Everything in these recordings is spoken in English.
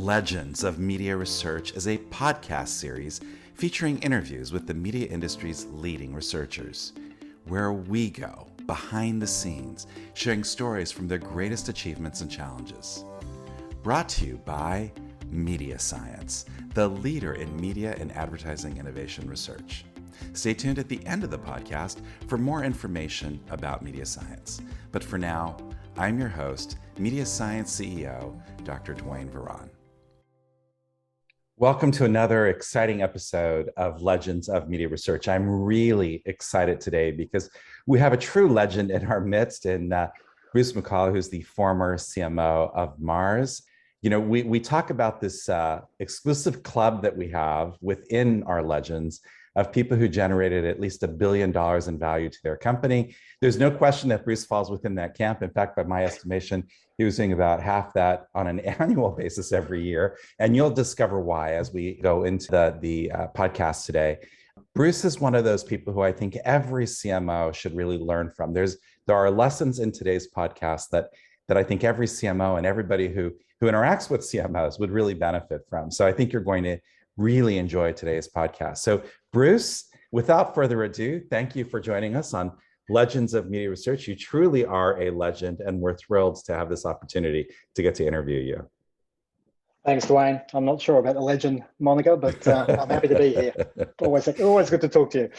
Legends of Media Research is a podcast series featuring interviews with the media industry's leading researchers, where we go behind the scenes, sharing stories from their greatest achievements and challenges. Brought to you by Media Science, the leader in media and advertising innovation research. Stay tuned at the end of the podcast for more information about Media Science. But for now, I'm your host, Media Science CEO, Dr. Dwayne Veron. Welcome to another exciting episode of Legends of Media Research. I'm really excited today because we have a true legend in our midst in Bruce McColl, who's the former CMO of Mars. You know, we talk about this exclusive club that we have within our legends of people who generated at least $1 billion in value to their company. There's no question that Bruce falls within that camp. In fact, by my estimation, he was doing about half that on an annual basis every year. And you'll discover why as we go into the podcast today. Bruce is one of those people who I think every CMO should really learn from. There are lessons in today's podcast that I think every CMO and everybody who interacts with CMOs would really benefit from. So I think you're going to really enjoy today's podcast. So Bruce, without further ado, thank you for joining us on Legends of Media Research. You truly are a legend, and we're thrilled to have this opportunity to get to interview you. Thanks, Dwayne. I'm not sure about the legend moniker, but I'm happy to be here. Always good to talk to you.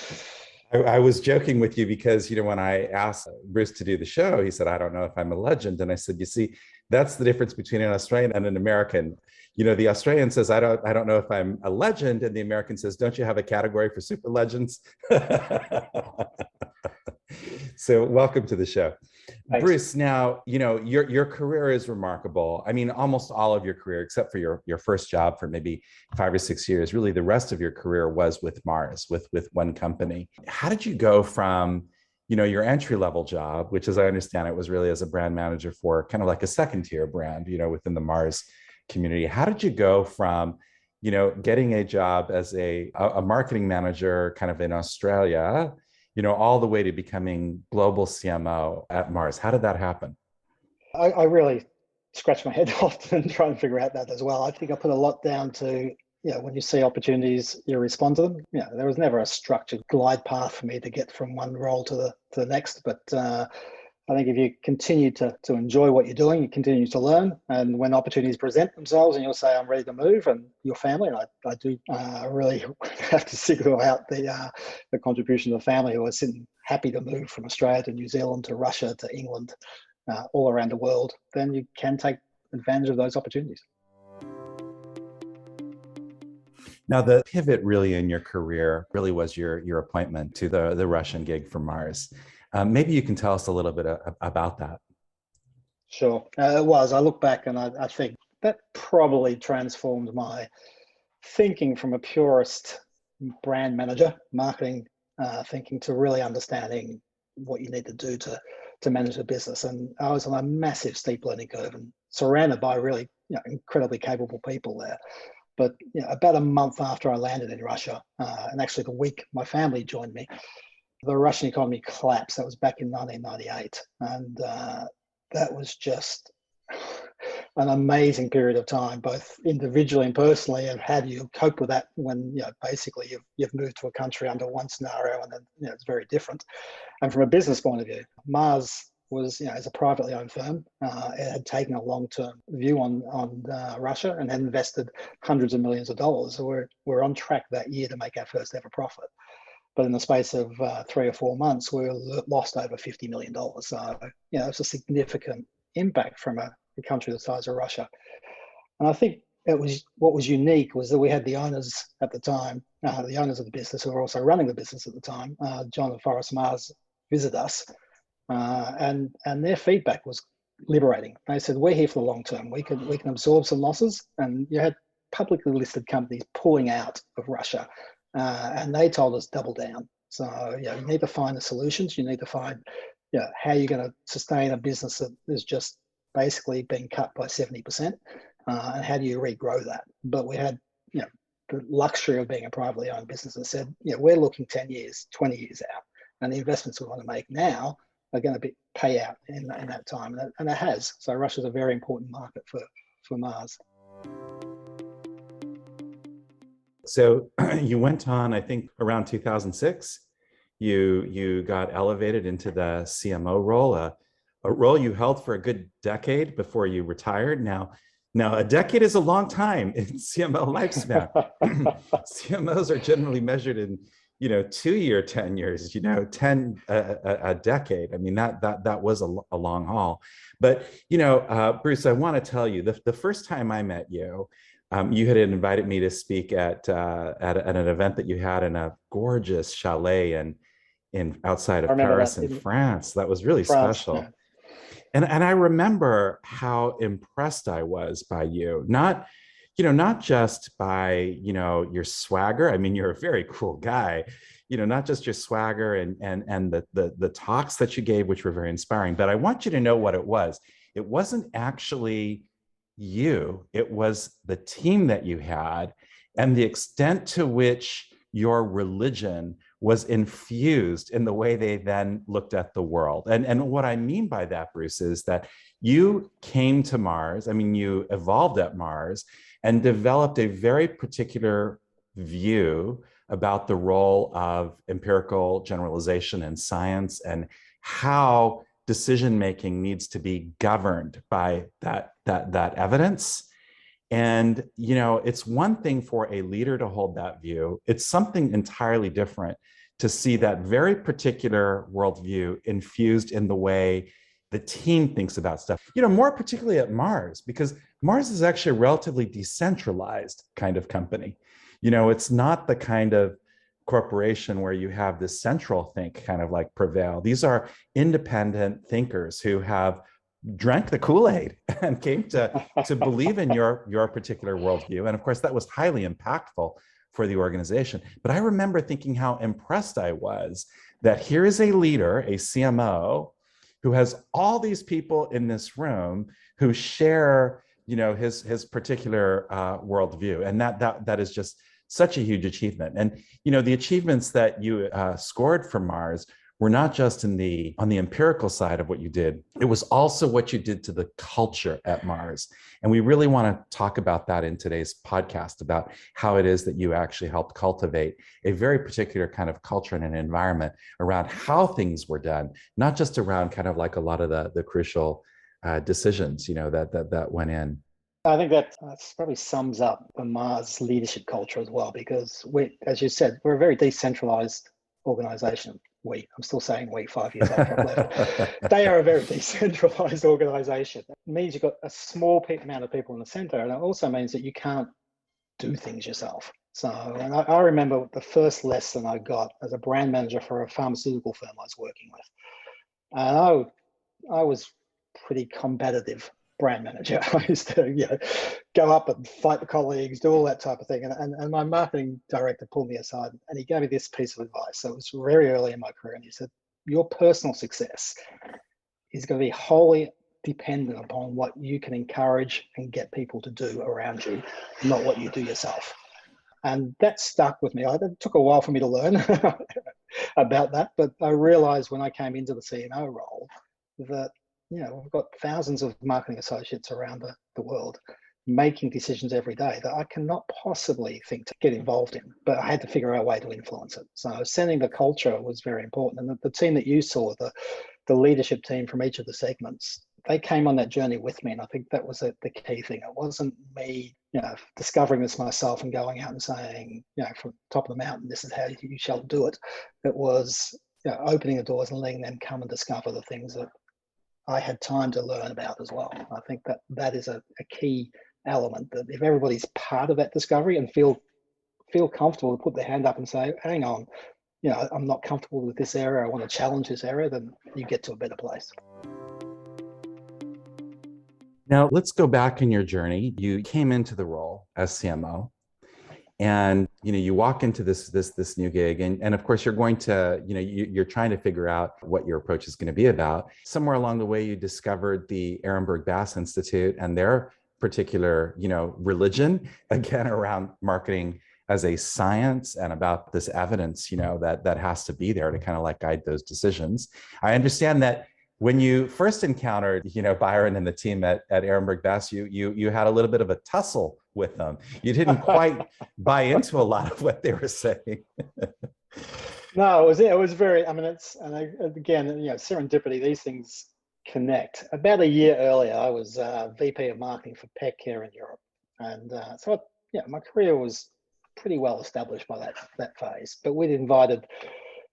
I was joking with you because, you know, when I asked Bruce to do the show, he said, I don't know if I'm a legend. And I said, you see, that's the difference between an Australian and an American. You know, the Australian says, I don't know if I'm a legend. And the American says, don't you have a category for super legends? So welcome to the show. Thanks. Bruce, now, you know, your career is remarkable. I mean, almost all of your career, except for your first job for maybe 5 or 6 years, really the rest of your career was with Mars, with one company. How did you go from, you know, your entry-level job, which as I understand it was really as a brand manager for kind of like a second-tier brand, you know, within the Mars community. How did you go from, you know, getting a job as a marketing manager kind of in Australia, you know, all the way to becoming global CMO at Mars? How did that happen? I really scratch my head often trying to figure out that as well. I think I put a lot down to, you know, when you see opportunities, you respond to them. You know, there was never a structured glide path for me to get from one role to the next. But I think if you continue to enjoy what you're doing, you continue to learn. And when opportunities present themselves and you'll say, I'm ready to move, and your family, and I do really have to single out the contribution of the family who are sitting happy to move from Australia to New Zealand to Russia to England, all around the world, then you can take advantage of those opportunities. Now, the pivot really in your career really was your appointment to the Russian gig for Mars. Maybe you can tell us a little bit about that. Sure. It was. I look back and I think that probably transformed my thinking from a purist brand manager, marketing thinking, to really understanding what you need to do to manage a business. And I was on a massive steep learning curve and surrounded by really, you know, incredibly capable people there. But, you know, about a month after I landed in Russia, and actually the week my family joined me, the Russian economy collapsed. That was back in 1998. And that was just an amazing period of time, both individually and personally. And how do you cope with that when, you know, basically you've moved to a country under one scenario and then, you know, it's very different. And from a business point of view, Mars was, you know, as a privately owned firm, it had taken a long-term view on Russia and had invested hundreds of millions of dollars. So we're on track that year to make our first ever profit. But in the space of 3 or 4 months, we lost over $50 million. So, you know, it's a significant impact from a country the size of Russia. And I think what was unique was that we had the owners at the time, the owners of the business who were also running the business at the time, John and Forrest Mars, visit us. And their feedback was liberating. They said, we're here for the long term. We can absorb some losses. And you had publicly listed companies pulling out of Russia. And they told us double down. So, you know, you need to find the solutions. You need to find, you know, how you're going to sustain a business that is just basically being cut by 70%, and how do you regrow that? But we had, you know, the luxury of being a privately owned business that said, you know, we're looking 10 years, 20 years out, and the investments we want to make now are going to pay out in that time, and it has. So Russia's a very important market for Mars. So you went on, I think around 2006, you got elevated into the CMO role, a role you held for a good decade before you retired. Now a decade is a long time in CMO lifespan. CMOs are generally measured in 2-year tenures, 10 a decade. I mean that was a long haul. But Bruce, I want to tell you the first time I met you. You had invited me to speak at an event that you had in a gorgeous chalet in outside I of remember Paris that in in France. That was really France. Yeah. special. And I remember how impressed I was by you. Not just by, your swagger. I mean, you're a very cool guy, not just your swagger and the talks that you gave, which were very inspiring. But I want you to know what it was. It wasn't actually you, it was the team that you had and the extent to which your religion was infused in the way they then looked at the world. And what I mean by that, Bruce, is that you came to Mars, I mean, you evolved at Mars and developed a very particular view about the role of empirical generalization in science and how decision making needs to be governed by that evidence. And it's one thing for a leader to hold that view. It's something entirely different to see that very particular worldview infused in the way the team thinks about stuff. More particularly at Mars, because Mars is actually a relatively decentralized kind of company. It's not the kind of corporation where you have this central think kind of like prevail. These are independent thinkers who have drank the Kool-Aid and came to believe in your particular worldview. And of course, that was highly impactful for the organization. But I remember thinking how impressed I was that here is a leader, a CMO, who has all these people in this room who share, his particular worldview. And that is just such a huge achievement. And, the achievements that you scored for Mars were not just on the empirical side of what you did, it was also what you did to the culture at Mars. And we really want to talk about that in today's podcast, about how it is that you actually helped cultivate a very particular kind of culture and an environment around how things were done, not just around kind of like a lot of the crucial decisions, that went in. I think that probably sums up the Mars leadership culture as well, because as you said, we're a very decentralized organization. I'm still saying we 5 years after I've left. They are a very decentralized organization. It means you've got a small amount of people in the center, and it also means that you can't do things yourself. So, and I remember the first lesson I got as a brand manager for a pharmaceutical firm I was working with. And I was pretty combative brand manager. I used to, go up and fight the colleagues, do all that type of thing. And my marketing director pulled me aside and he gave me this piece of advice. So it was very early in my career. And he said, your personal success is going to be wholly dependent upon what you can encourage and get people to do around you, not what you do yourself. And that stuck with me. It took a while for me to learn about that. But I realized when I came into the CMO role that we've got thousands of marketing associates around the world making decisions every day that I cannot possibly think to get involved in, but I had to figure out a way to influence it. So setting the culture was very important. And the team that you saw, the leadership team from each of the segments, they came on that journey with me. And I think that was the key thing. It wasn't me, discovering this myself and going out and saying, from top of the mountain, this is how you shall do it. It was opening the doors and letting them come and discover the things that I had time to learn about as well. I think that is a key element, that if everybody's part of that discovery and feel comfortable to put their hand up and say, hang on, I'm not comfortable with this area, I want to challenge this area, then you get to a better place. Now, let's go back in your journey. You came into the role as CMO. And you walk into this new gig, and of course you're going to you're trying to figure out what your approach is going to be about. Somewhere along the way, you discovered the Ehrenberg Bass Institute and their particular religion, again around marketing as a science and about this evidence that has to be there to kind of like guide those decisions. I understand that when you first encountered, Byron and the team at Ehrenberg Bass, you had a little bit of a tussle with them. You didn't quite buy into a lot of what they were saying. No, it was very. I mean, again, serendipity. These things connect. About a year earlier, I was VP of marketing for pet care in Europe, and my career was pretty well established by that phase. But we'd invited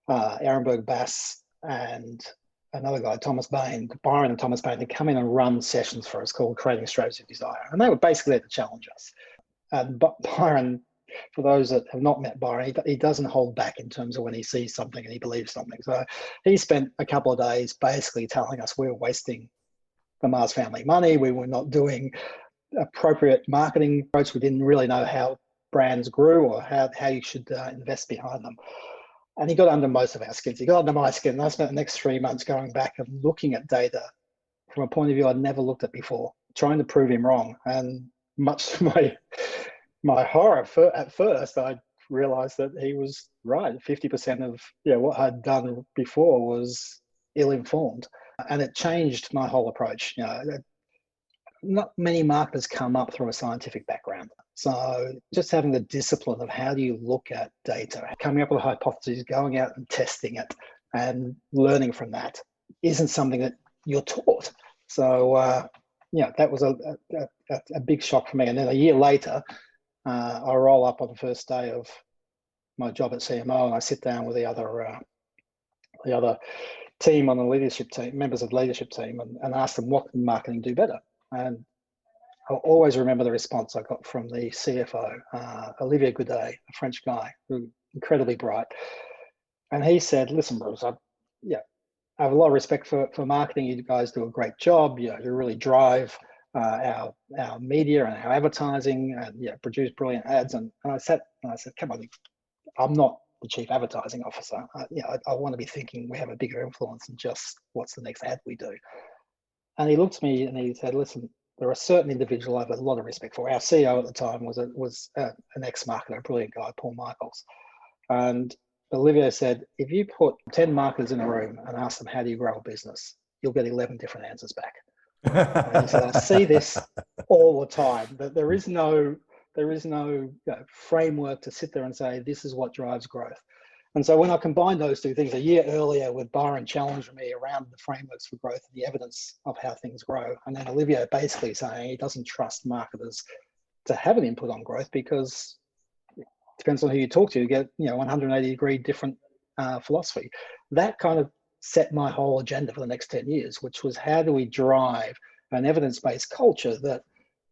Ehrenberg Bass and another guy, Byron and Thomas Bain, to come in and run sessions for us called Creating Strategy of Desire, and they were basically there to challenge us. But Byron, for those that have not met Byron, he doesn't hold back in terms of when he sees something and he believes something. So he spent a couple of days basically telling us we were wasting the Mars family money. We were not doing appropriate marketing approach. We didn't really know how brands grew or how you should invest behind them. And he got under most of our skins. He got under my skin. And I spent the next 3 months going back and looking at data from a point of view I'd never looked at before, trying to prove him wrong. And much to my horror, at first, I realized that he was right. 50% of what I'd done before was ill-informed. And it changed my whole approach. Not many marketers come up through a scientific background. So just having the discipline of how do you look at data, coming up with a hypothesis, going out and testing it and learning from that isn't something that you're taught. So, that was a big shock for me. And then a year later, I roll up on the first day of my job at CMO and I sit down with the other team on the leadership team, members of the leadership team, and ask them what can marketing do better. And I'll always remember the response I got from the CFO, Olivier Goudet, a French guy, who incredibly bright. And he said, listen, Bruce, I have a lot of respect for marketing. You guys do a great job. You really drive our media and our advertising and produce brilliant ads. And I said, come on, I'm not the chief advertising officer. I want to be thinking we have a bigger influence than just what's the next ad we do. And he looked at me and he said, listen, there are certain individuals I have a lot of respect for. Our CEO at the time was an ex-marketer, a brilliant guy, Paul Michaels. And Olivier said, if you put 10 marketers in a room and ask them, how do you grow a business? You'll get 11 different answers back. And he said, I see this all the time, that there is no framework to sit there and say, this is what drives growth. And so when I combined those two things a year earlier with Byron challenging me around the frameworks for growth and the evidence of how things grow, and then Olivier basically saying he doesn't trust marketers to have an input on growth because it depends on who you talk to, you get 180-degree different philosophy. That kind of set my whole agenda for the next 10 years, which was how do we drive an evidence-based culture that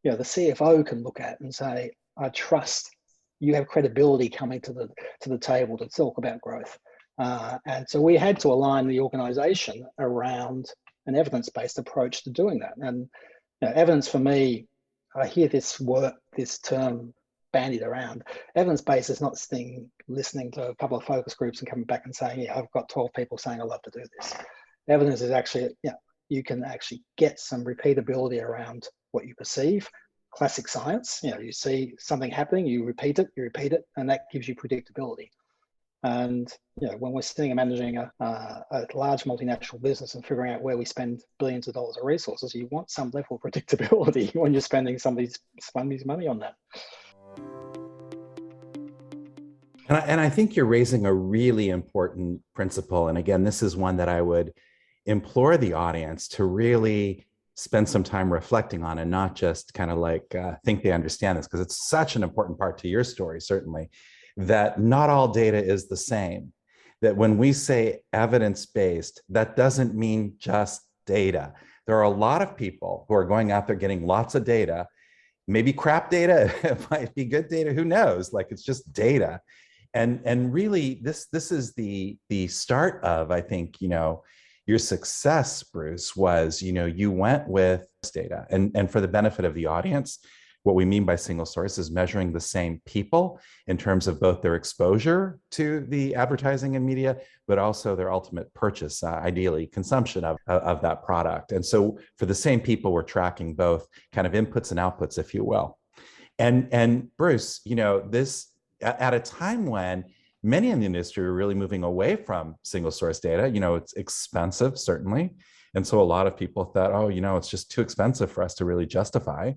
the CFO can look at and say, I trust you have credibility coming to the table to talk about growth. And so we had to align the organization around an evidence-based approach to doing that. And evidence for me, I hear this term bandied around. Evidence-based is not listening to a couple of focus groups and coming back and saying, yeah, I've got 12 people saying I love to do this. Evidence is actually, you can actually get some repeatability around what you perceive. Classic science, you see something happening, you repeat it, and that gives you predictability. And when we're sitting and managing a large multinational business and figuring out where we spend billions of dollars of resources, you want some level of predictability when you're spending somebody's money on that. And I think you're raising a really important principle. And again, this is one that I would implore the audience to really spend some time reflecting on and not just kind of think they understand this, because it's such an important part to your story, certainly, that not all data is the same. That when we say evidence-based, that doesn't mean just data. There are a lot of people who are going out there getting lots of data, maybe crap data, it might be good data, who knows? It's just data. And really, this is the start of, I think, your success, Bruce, was, you went with data. And for the benefit of the audience, what we mean by single source is measuring the same people in terms of both their exposure to the advertising and media, but also their ultimate purchase, ideally consumption of that product. And so for the same people, we're tracking both kind of inputs and outputs, if you will. And Bruce, this at a time when many in the industry are really moving away from single source data. It's expensive, certainly. And so a lot of people thought, oh, it's just too expensive for us to really justify,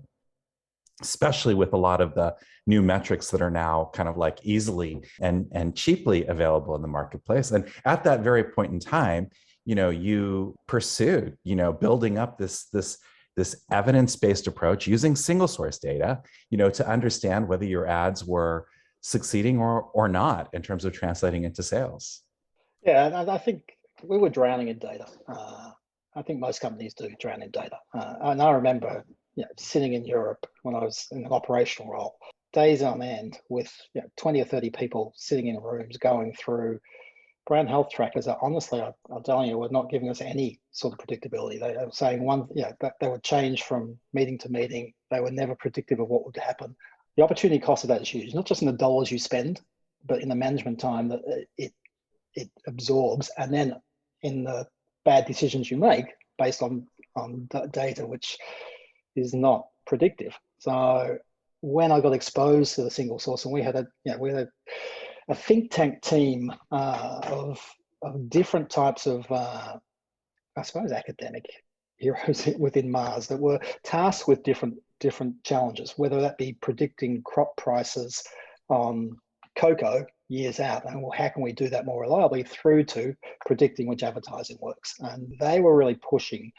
especially with a lot of the new metrics that are now kind of like easily and cheaply available in the marketplace. And at that very point in time, you pursued, building up this evidence-based approach using single source data, to understand whether your ads were succeeding or not in terms of translating into sales. Yeah, and I think we were drowning in data. I think most companies do drown in data. And I remember, sitting in Europe when I was in an operational role, days on end with 20 or 30 people sitting in rooms going through brand health trackers that honestly, I'm telling you, were not giving us any sort of predictability. They were saying that they would change from meeting to meeting. They were never predictive of what would happen. The opportunity cost of that is huge, not just in the dollars you spend, but in the management time that it absorbs, and then in the bad decisions you make based on data, which is not predictive. So when I got exposed to the single source, and we had a think tank team of different types of, I suppose, academic heroes within Mars that were tasked with different challenges, whether that be predicting crop prices on cocoa years out, and how can we do that more reliably, through to predicting which advertising works. And they were really pushing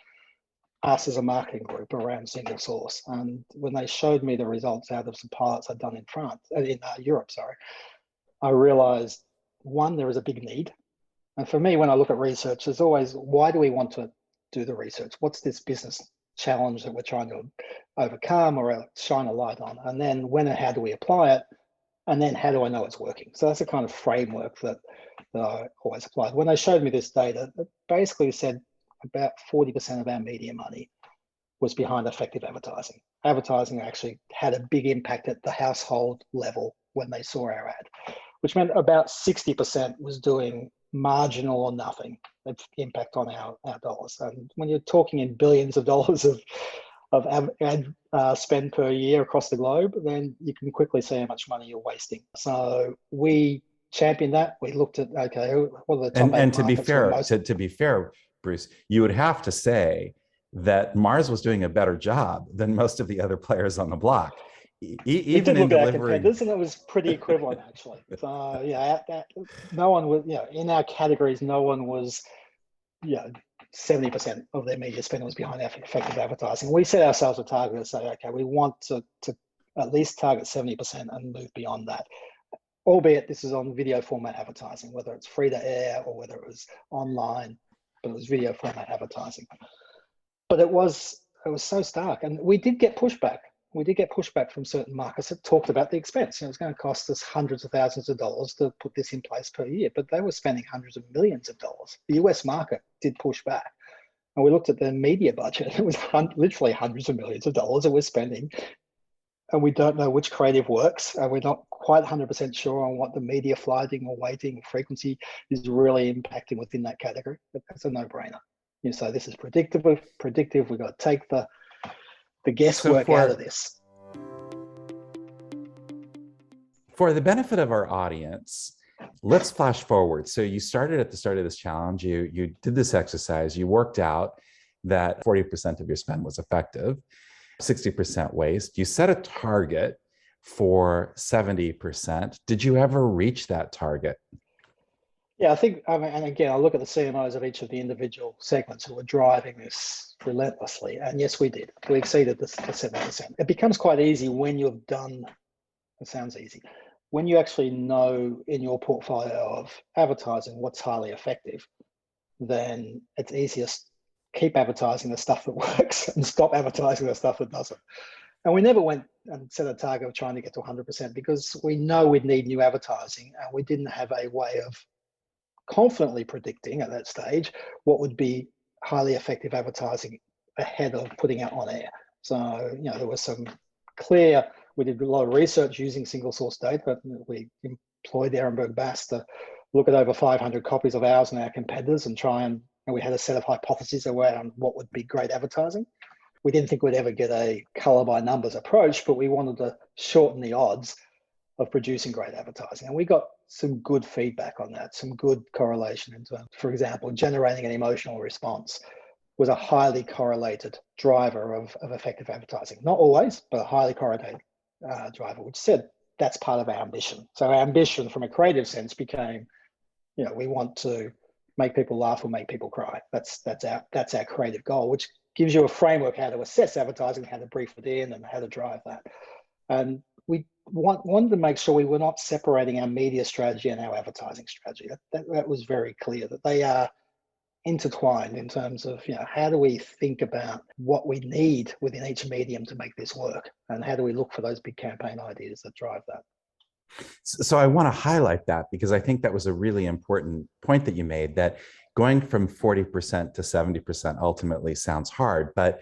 us as a marketing group around single source. And when they showed me the results out of some pilots I'd done in Europe, I realized, one, there is a big need. And for me, when I look at research, there's always, why do we want to do the research? What's this business challenge that we're trying to overcome or shine a light on? And then when and how do we apply it? And then how do I know it's working? So that's the kind of framework that I always applied. When they showed me this data, it basically said about 40% of our media money was behind effective advertising. Advertising actually had a big impact at the household level when they saw our ad, which meant about 60% was doing marginal or nothing impact on our dollars. And when you're talking in billions of dollars of ad spend per year across the globe, then you can quickly see how much money you're wasting. So we championed that. We looked at, okay, what are the top and to be fair, Bruce, you would have to say that Mars was doing a better job than most of the other players on the block. Even in delivering, competitors, and it was pretty equivalent actually. So no one was, in our categories, no one was, 70% of their media spend was behind effective advertising. We set ourselves a target to say, okay, we want to at least target 70% and move beyond that. Albeit this is on video format advertising, whether it's free to air or whether it was online, but it was video format advertising. But it was so stark, and we did get pushback. We did get pushback from certain markets that talked about the expense. It was going to cost us hundreds of thousands of dollars to put this in place per year, but they were spending hundreds of millions of dollars. The US market did push back. And we looked at the media budget. It was literally hundreds of millions of dollars that we're spending. And we don't know which creative works. And we're not quite 100% sure on what the media flighting or weighting frequency is really impacting within that category. But that's a no-brainer. So this is predictive. We've got to take the guesswork out of this. For the benefit of our audience, let's flash forward. So you started at the start of this challenge, you did this exercise, you worked out that 40% of your spend was effective, 60% waste. You set a target for 70%. Did you ever reach that target? Yeah, I think, and again, I look at the CMOs of each of the individual segments who were driving this relentlessly. And yes, we did. We exceeded the 70%. It becomes quite easy when you've done, it sounds easy, when you actually know in your portfolio of advertising what's highly effective, then it's easiest keep advertising the stuff that works and stop advertising the stuff that doesn't. And we never went and set a target of trying to get to 100% because we know we'd need new advertising, and we didn't have a way of confidently predicting at that stage what would be highly effective advertising ahead of putting it on air. So, there was some clear, we did a lot of research using single source data. We employed Ehrenberg Bass to look at over 500 copies of ours and our competitors and and we had a set of hypotheses around what would be great advertising. We didn't think we'd ever get a color by numbers approach, but we wanted to shorten the odds of producing great advertising. And we got some good feedback on that, some good correlation in terms, for example, generating an emotional response was a highly correlated driver of effective advertising. Not always, but a highly correlated driver, which said that's part of our ambition. So our ambition from a creative sense became, we want to make people laugh or make people cry. That's our creative goal, which gives you a framework how to assess advertising, how to brief it in, and how to drive that. And we wanted to make sure we were not separating our media strategy and our advertising strategy. That was very clear, that they are intertwined in terms of, how do we think about what we need within each medium to make this work, and how do we look for those big campaign ideas that drive that. So I want to highlight that, because I think that was a really important point that you made, that going from 40% to 70% ultimately sounds hard, but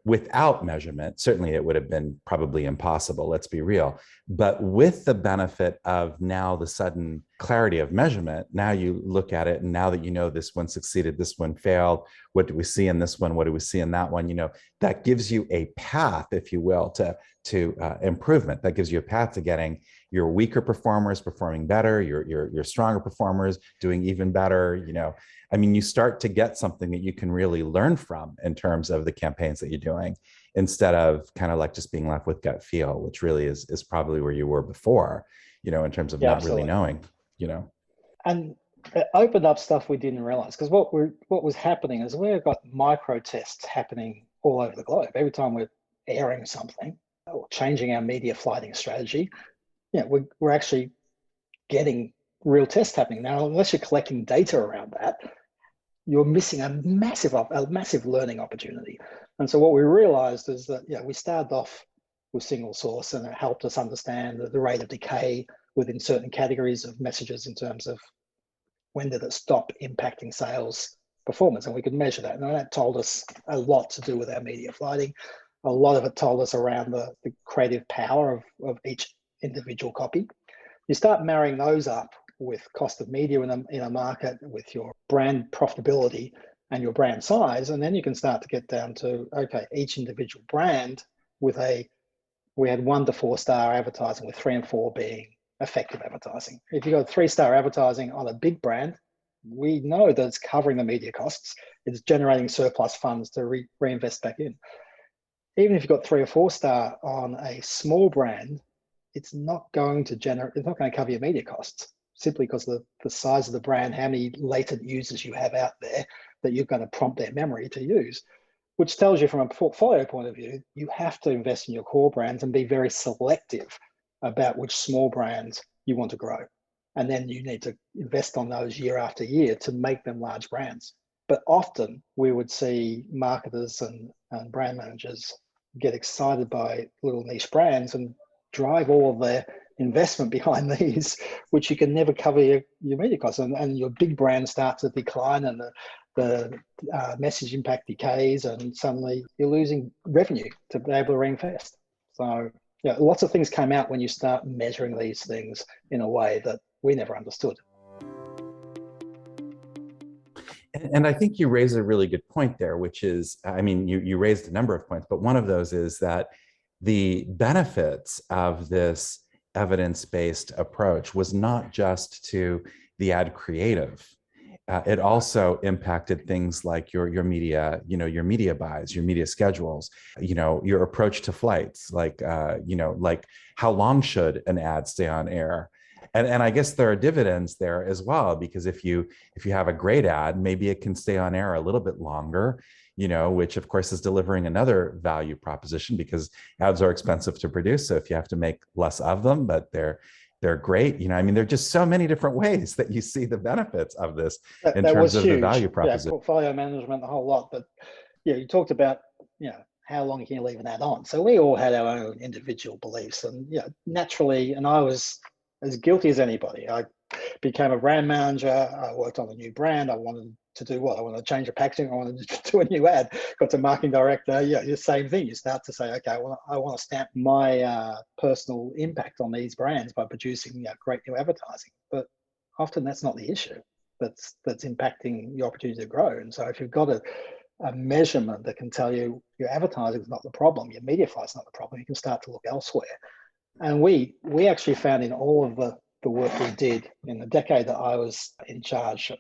without measurement, certainly it would have been probably impossible, let's be real. But with the benefit of now the sudden clarity of measurement, now you look at it, and now that this one succeeded, this one failed, what do we see in this one, what do we see in that one, that gives you a path, if you will, to improvement. That gives you a path to getting your weaker performers performing better, your stronger performers doing even better. You start to get something that you can really learn from in terms of the campaigns that you're doing, instead of kind of like just being left with gut feel, which really is probably where you were before, in terms of not Absolutely. really knowing, And it opened up stuff we didn't realize, because what was happening is we've got micro tests happening all over the globe. Every time we're airing something or changing our media flighting strategy, we're actually getting real tests happening. Now, unless you're collecting data around that, you're missing a massive learning opportunity. And so what we realized is that, we started off with single source, and it helped us understand the rate of decay within certain categories of messages in terms of when did it stop impacting sales performance, and we could measure that. And that told us a lot to do with our media flighting. A lot of it told us around the creative power of each individual copy. You start marrying those up with cost of media in a market, with your brand profitability and your brand size, and then you can start to get down to, okay, each individual brand we had 1 to 4 star advertising, with 3 and 4 being effective advertising. If you got 3-star advertising on a big brand, we know that it's covering the media costs, it's generating surplus funds to reinvest back in. Even if you've got 3 or 4 star on a small brand, it's not going to cover your media costs, simply because the size of the brand, how many latent users you have out there that you're going to prompt their memory to use, which tells you from a portfolio point of view, you have to invest in your core brands and be very selective about which small brands you want to grow. And then you need to invest on those year after year to make them large brands. But often we would see marketers and brand managers get excited by little niche brands and drive all of their investment behind these, which you can never cover your media costs, and your big brand starts to decline, and the message impact decays, and suddenly you're losing revenue to be able to reinvest. So lots of things come out when you start measuring these things in a way that we never understood. And I think you raise a really good point there, which is, you raised a number of points, but one of those is that the benefits of this evidence-based approach was not just to the ad creative. It also impacted things like your media, your media buys, your media schedules, your approach to flights, like how long should an ad stay on air? And I guess there are dividends there as well, because if you have a great ad, maybe it can stay on air a little bit longer, which of course is delivering another value proposition, because ads are expensive to produce. So if you have to make less of them, but they're great, there are just so many different ways that you see the benefits of this in terms of the value proposition. Portfolio management, the whole lot. But you talked about, how long can you leave an ad on? So we all had our own individual beliefs, and naturally, and I was as guilty as anybody. I became a brand manager. I worked on a new brand. I wanted to do what? I wanted to change the packaging. I wanted to do a new ad. Got to marketing director. The same thing. You start to say, okay, I want to stamp my personal impact on these brands by producing great new advertising. But often that's not the issue. That's impacting your opportunity to grow. And so if you've got a measurement that can tell you your advertising is not the problem, your media flight is not the problem, you can start to look elsewhere. And we actually found in all of the work we did in the decade that I was in charge,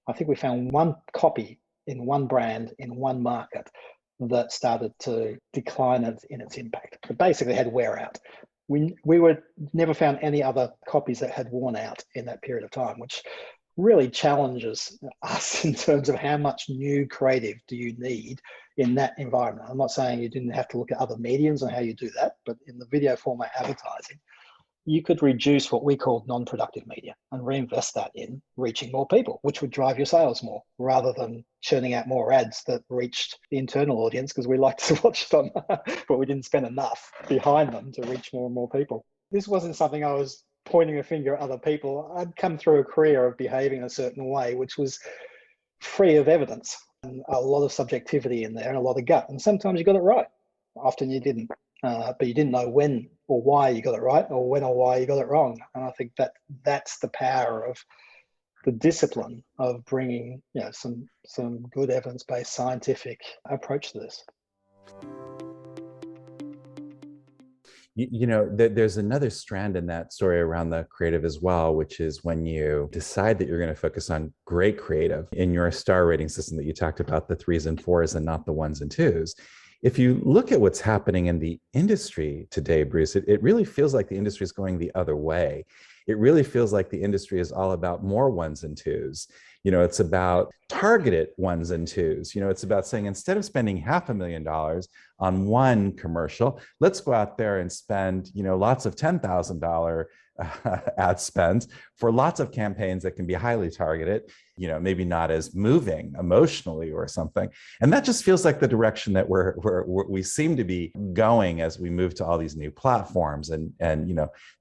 I think we found one copy in one brand, in one market, that started to decline in its impact. It basically had wear out. We were never found any other copies that had worn out in that period of time, which really challenges us in terms of how much new creative do you need in that environment. I'm not saying you didn't have to look at other mediums and how you do that, but in the video format advertising, you could reduce what we call non-productive media and reinvest that in reaching more people, which would drive your sales more, rather than churning out more ads that reached the internal audience because we liked to watch them, but we didn't spend enough behind them to reach more and more people. This wasn't something I was pointing a finger at other people. I'd come through a career of behaving a certain way, which was free of evidence, and a lot of subjectivity in there and a lot of gut. And sometimes you got it right, often you didn't. But you didn't know when or why you got it right, or when or why you got it wrong. And I think that's the power of the discipline of bringing, some good evidence-based scientific approach to this. There's another strand in that story around the creative as well, which is when you decide that you're going to focus on great creative in your star rating system that you talked about, the 3s and 4s and not the 1s and 2s. If you look at what's happening in the industry today, Bruce, it really feels like the industry is going the other way. It really feels like the industry is all about more 1s and 2s. It's about targeted 1s and 2s. It's about saying, instead of spending $500,000 on one commercial, let's go out there and spend, lots of $10,000 ad spend for lots of campaigns that can be highly targeted, maybe not as moving emotionally or something. And that just feels like the direction that we seem to be going as we move to all these new platforms and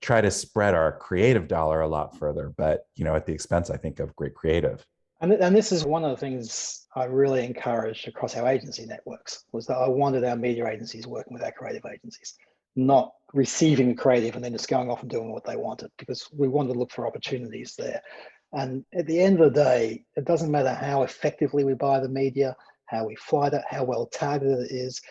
try to spread our creative dollar a lot further, but at the expense, I think, of great creative. And this is one of the things I really encouraged across our agency networks, was that I wanted our media agencies working with our creative agencies, not receiving creative and then just going off and doing what they wanted, because we wanted to look for opportunities there. And at the end of the day, it doesn't matter how effectively we buy the media, how we flight it, how well targeted it is.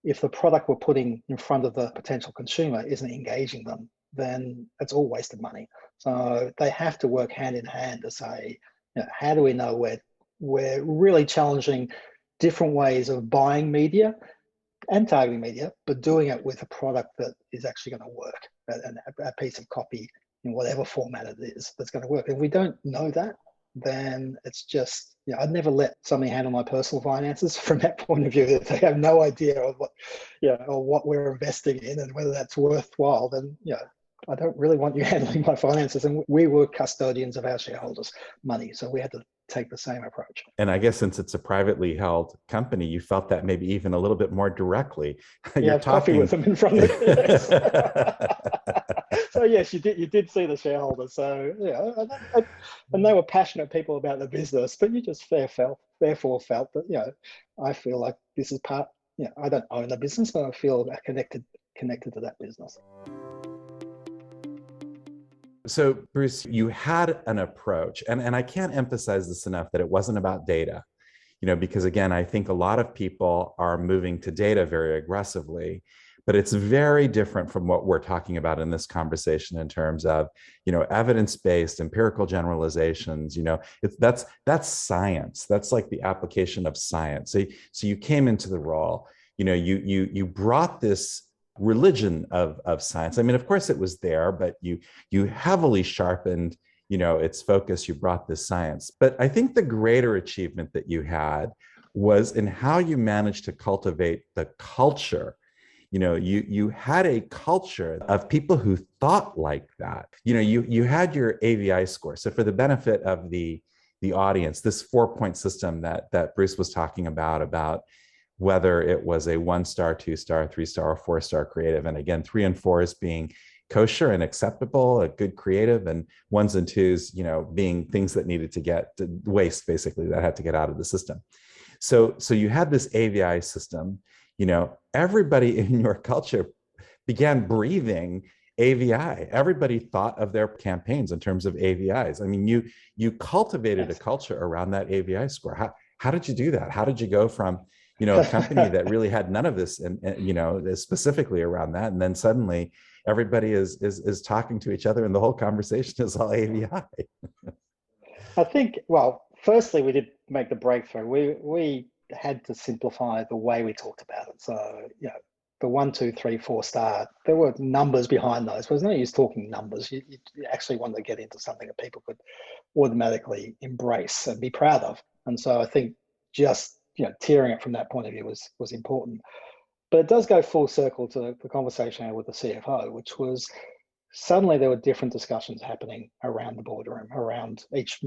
If the product we're putting in front of the potential consumer isn't engaging them, then it's all wasted money. So they have to work hand in hand to say, how do we know we're really challenging different ways of buying media and targeting media, but doing it with a product that is actually going to work, and a piece of copy in whatever format it is that's going to work. If we don't know that, then it's just, I'd never let somebody handle my personal finances from that point of view. If they have no idea of what we're investing in and whether that's worthwhile, then I don't really want you handling my finances. And we were custodians of our shareholders' money, so we had to take the same approach. And I guess since it's a privately held company, you felt that maybe even a little bit more directly. You're talking coffee with them in front of you. Yes. So yes, you did see the shareholders. So and they were passionate people about the business, but you just therefore felt that I feel like this is part. I don't own the business, but I feel connected to that business. So, Bruce, you had an approach, and I can't emphasize this enough, that it wasn't about data, because again, I think a lot of people are moving to data very aggressively, but it's very different from what we're talking about in this conversation in terms of, evidence-based empirical generalizations. That's science. That's like the application of science. So you came into the role, you brought this religion of science. I mean, of course it was there, but you heavily sharpened, its focus. You brought this science. But I think the greater achievement that you had was in how you managed to cultivate the culture. You had a culture of people who thought like that. You had your AVI score. So for the benefit of the audience, this 4-point system that Bruce was talking about whether it was a 1-star, 2-star, 3-star, or 4-star creative. And again, 3 and 4s being kosher and acceptable, a good creative, and 1s and 2s, being things that needed to get to waste, basically, that had to get out of the system. So you had this AVI system. Everybody in your culture began breathing AVI. Everybody thought of their campaigns in terms of AVIs. I mean, you cultivated a culture around that AVI score. How did you do that? How did you go from a company that really had none of this, and specifically around that, and then suddenly everybody is talking to each other, and the whole conversation is all AVI? I think, well, firstly, we did make the breakthrough, we had to simplify the way we talked about it. So, the 1, 2, 3, 4-star, there were numbers behind those. There's no use talking numbers. You actually wanted to get into something that people could automatically embrace and be proud of. And so I think just tiering it from that point of view was important. But it does go full circle to the conversation I had with the CFO, which was suddenly there were different discussions happening around the boardroom, around each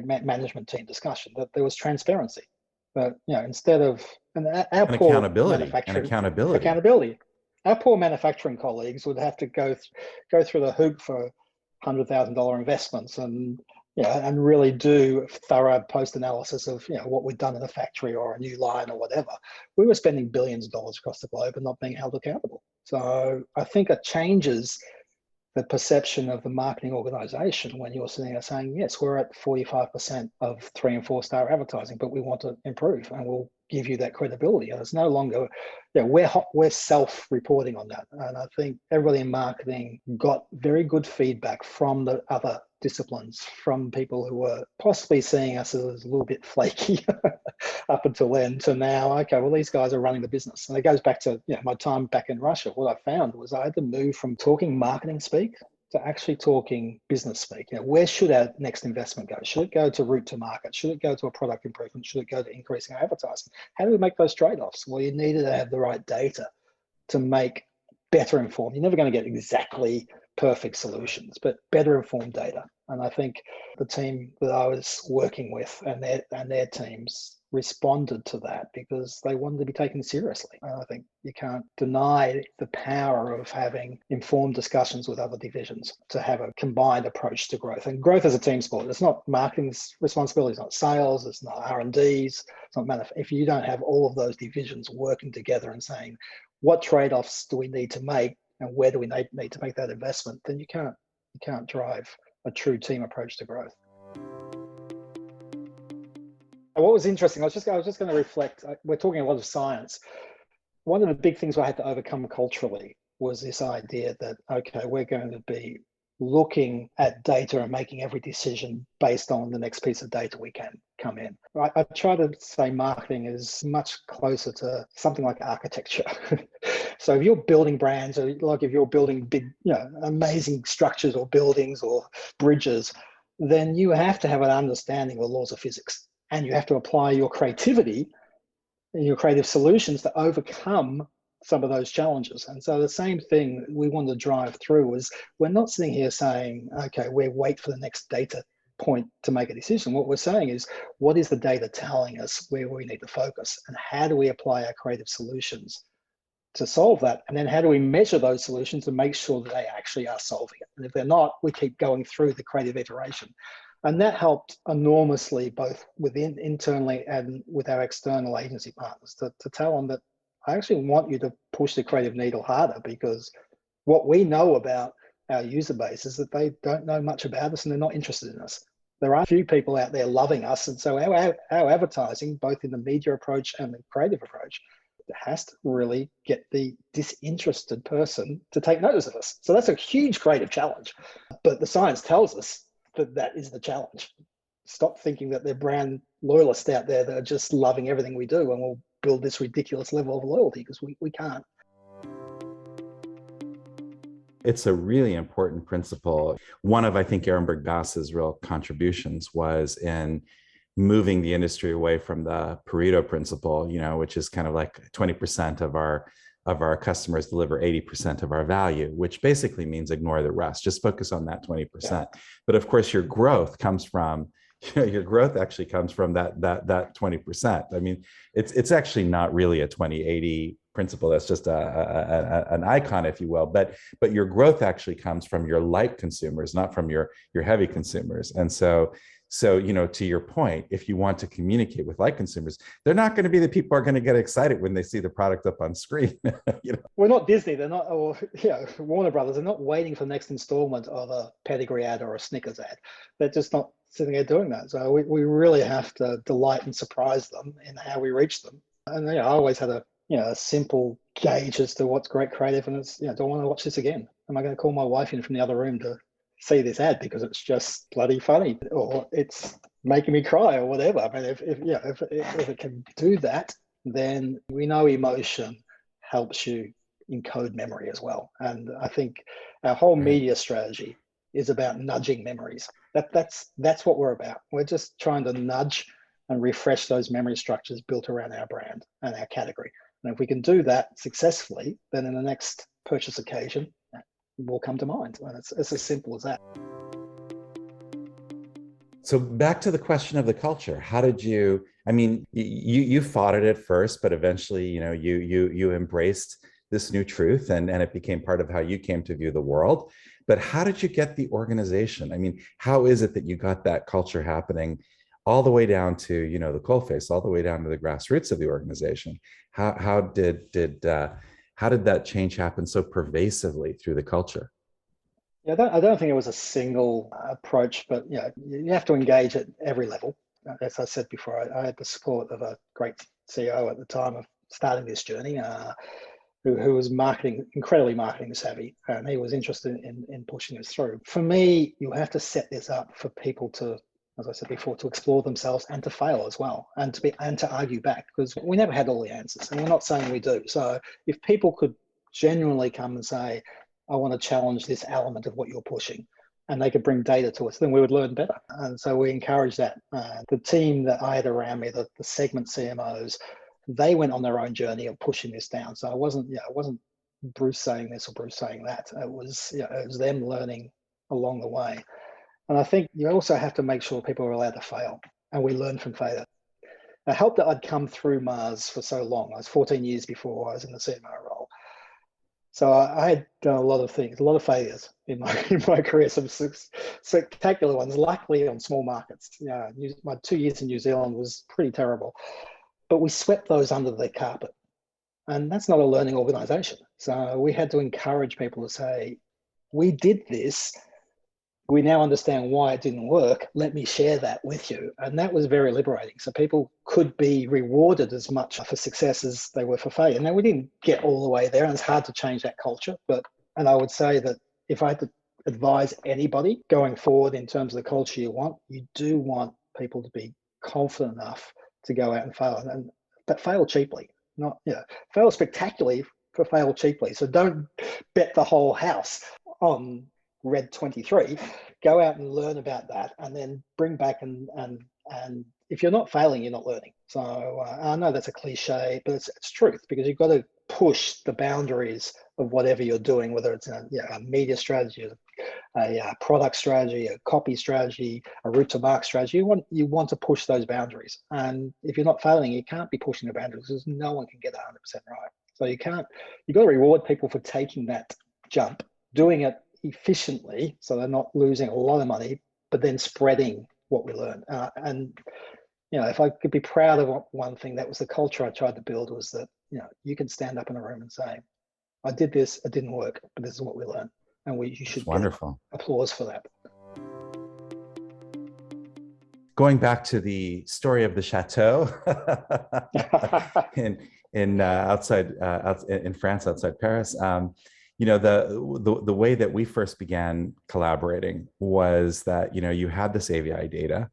management team discussion, that there was transparency. But instead of our And poor accountability and manufacturing accountability. accountability, our poor manufacturing colleagues would have to go through the hoop for $100,000 investments and really do thorough post-analysis of what we'd done in a factory or a new line or whatever. We were spending billions of dollars across the globe and not being held accountable. So I think it changes the perception of the marketing organization when you're sitting there saying, yes, we're at 45% of 3 and 4-star advertising, but we want to improve and we'll give you that credibility. And it's no longer, we're self-reporting on that. And I think everybody in marketing got very good feedback from the other disciplines, from people who were possibly seeing us as a little bit flaky up until then, to now, okay, well, these guys are running the business. And it goes back to my time back in Russia. What I found was I had to move from talking marketing speak to actually talking business speak. Where should our next investment go? Should it go to route to market? Should it go to a product improvement? Should it go to increasing our advertising? How do we make those trade-offs? Well, you needed to have the right data to make better informed. You're never going to get exactly perfect solutions, but better informed data. And I think the team that I was working with and their teams responded to that because they wanted to be taken seriously. And I think you can't deny the power of having informed discussions with other divisions to have a combined approach to growth. And growth is a team sport. It's not marketing's responsibility. It's not sales. It's not R&D's. It's not if you don't have all of those divisions working together and saying, what trade-offs do we need to make and where do we need to make that investment, then you can't drive a true team approach to growth. What was interesting, I was just going to reflect, we're talking a lot of science. One of the big things I had to overcome culturally was this idea that, okay, we're going to be looking at data and making every decision based on the next piece of data we can come in. I try to say marketing is much closer to something like architecture. So if you're building brands, or like if you're building big, amazing structures or buildings or bridges, then you have to have an understanding of the laws of physics. And you have to apply your creativity and your creative solutions to overcome some of those challenges. And so the same thing we want to drive through is we're not sitting here saying, okay, we wait for the next data point to make a decision. What we're saying is, what is the data telling us where we need to focus? And how do we apply our creative solutions to solve that? And then how do we measure those solutions and make sure that they actually are solving it? And if they're not, we keep going through the creative iteration. And that helped enormously, both within internally and with our external agency partners, to tell them that I actually want you to push the creative needle harder, because what we know about our user base is that they don't know much about us and they're not interested in us. There are a few people out there loving us. And so our advertising, both in the media approach and the creative approach, has to really get the disinterested person to take notice of us. So that's a huge creative challenge. But the science tells us that is the challenge. Stop thinking that they're brand loyalists out there that are just loving everything we do and we'll build this ridiculous level of loyalty, because we can't. It's a really important principle. One of, I think, Ehrenberg Bass's real contributions was in moving the industry away from the Pareto principle, which is kind of like 20% of our customers deliver 80% of our value, which basically means ignore the rest. Just focus on that 20%. Yeah. But of course, your growth comes from actually comes from that 20%. I mean, it's actually not really a 20-80 principle. That's just an icon, if you will. But your growth actually comes from your light consumers, not from your heavy consumers. And so to your point, if you want to communicate with light consumers, they're not going to be the people who are going to get excited when they see the product up on screen. We're not Disney. They're not, or Warner Brothers. They're not waiting for the next installment of a Pedigree ad or a Snickers ad. They're just not sitting there doing that. So we really have to delight and surprise them in how we reach them. And I always had a simple gauge as to what's great creative, and it's do I want to watch this again? Am I going to call my wife in from the other room to see this ad because it's just bloody funny, or it's making me cry or whatever. I mean, if it can do that, then we know emotion helps you encode memory as well. And I think our whole Right. media strategy is about nudging memories. That's what we're about. We're just trying to nudge and refresh those memory structures built around our brand and our category. And if we can do that successfully, then in the next purchase occasion, will come to mind. And it's as simple as that. So back to the question of the culture. How did you, I mean, you fought it at first, but eventually, you embraced this new truth and it became part of how you came to view the world. But how did you get the organization? I mean, how is it that you got that culture happening all the way down to, the coalface, all the way down to the grassroots of the organization? How did that change happen so pervasively through the culture? Yeah, I don't think it was a single approach, but you have to engage at every level. As I said before, I had the support of a great CEO at the time of starting this journey, who was incredibly marketing savvy, and he was interested in pushing us through. For me, you have to set this up for people to, as I said before, to explore themselves and to fail as well, and to argue back, because we never had all the answers, and we're not saying we do. So if people could genuinely come and say, I want to challenge this element of what you're pushing, and they could bring data to us, then we would learn better. And so we encourage that. The team that I had around me, the segment CMOs, they went on their own journey of pushing this down. So it wasn't Bruce saying this or Bruce saying that. It was them learning along the way. And I think you also have to make sure people are allowed to fail, and we learn from failure. It helped that I'd come through Mars for so long. I was 14 years before I was in the CMO role. So I had done a lot of things, a lot of failures in my career, some spectacular ones, luckily on small markets. My 2 years in New Zealand was pretty terrible, but we swept those under the carpet. And that's not a learning organization. So we had to encourage people to say, we did this, we now understand why it didn't work. Let me share that with you. And that was very liberating. So people could be rewarded as much for success as they were for failure. Now, we didn't get all the way there, and it's hard to change that culture. And I would say that if I had to advise anybody going forward in terms of the culture you do want people to be confident enough to go out and fail, but fail cheaply, not, fail spectacularly for fail cheaply. So don't bet the whole house on Red 23. Go out and learn about that, and then bring back and if you're not failing, you're not learning. So I know that's a cliche, but it's truth, because you've got to push the boundaries of whatever you're doing, whether it's a media strategy, a product strategy, a copy strategy, a route to market strategy. You want to push those boundaries, and if you're not failing, you can't be pushing the boundaries, because no one can get 100% right. So you've got to reward people for taking that jump, doing it efficiently, so they're not losing a lot of money, but then spreading what we learn. And if I could be proud of one thing, that was the culture I tried to build, was that you can stand up in a room and say, I did this, it didn't work, but this is what we learned, and you should get Wonderful. applause for that. Going back to the story of the chateau in France, outside Paris, the way that we first began collaborating was that you had this AVI data,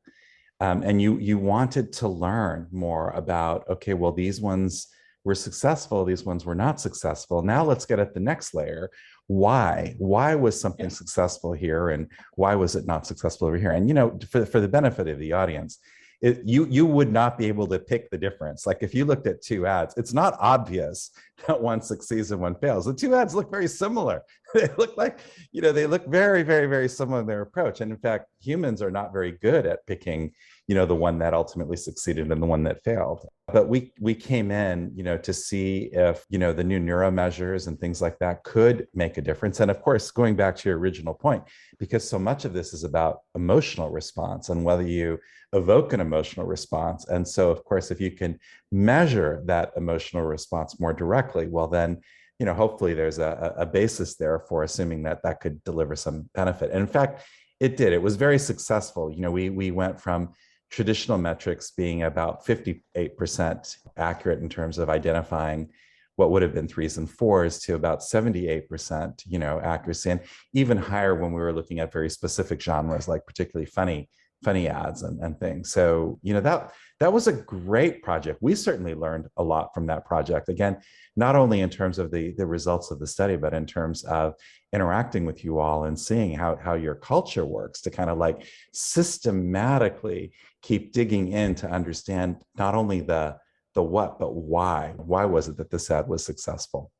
and you wanted to learn more about, okay, well, these ones were successful, these ones were not successful. Now let's get at the next layer. Why was something successful here, and why was it not successful over here? And for the benefit of the audience, you would not be able to pick the difference. Like if you looked at two ads, it's not obvious that one succeeds and one fails. The two ads look very similar. They look like, they look very, very, very similar in their approach. And in fact, humans are not very good at picking, the one that ultimately succeeded and the one that failed. But we came in, to see if, the new neuro measures and things like that could make a difference. And of course, going back to your original point, because so much of this is about emotional response and whether you evoke an emotional response. And so, of course, if you can measure that emotional response more directly, well, then, hopefully there's a basis there for assuming that that could deliver some benefit. And in fact, it did. It was very successful. We went from traditional metrics being about 58% accurate in terms of identifying what would have been threes and fours to about 78%, accuracy, and even higher when we were looking at very specific genres, like particularly funny funny ads and things. So, that was a great project. We certainly learned a lot from that project. Again, not only in terms of the results of the study, but in terms of interacting with you all and seeing how your culture works to kind of like systematically keep digging in to understand not only the what, but why. Why was it that this ad was successful?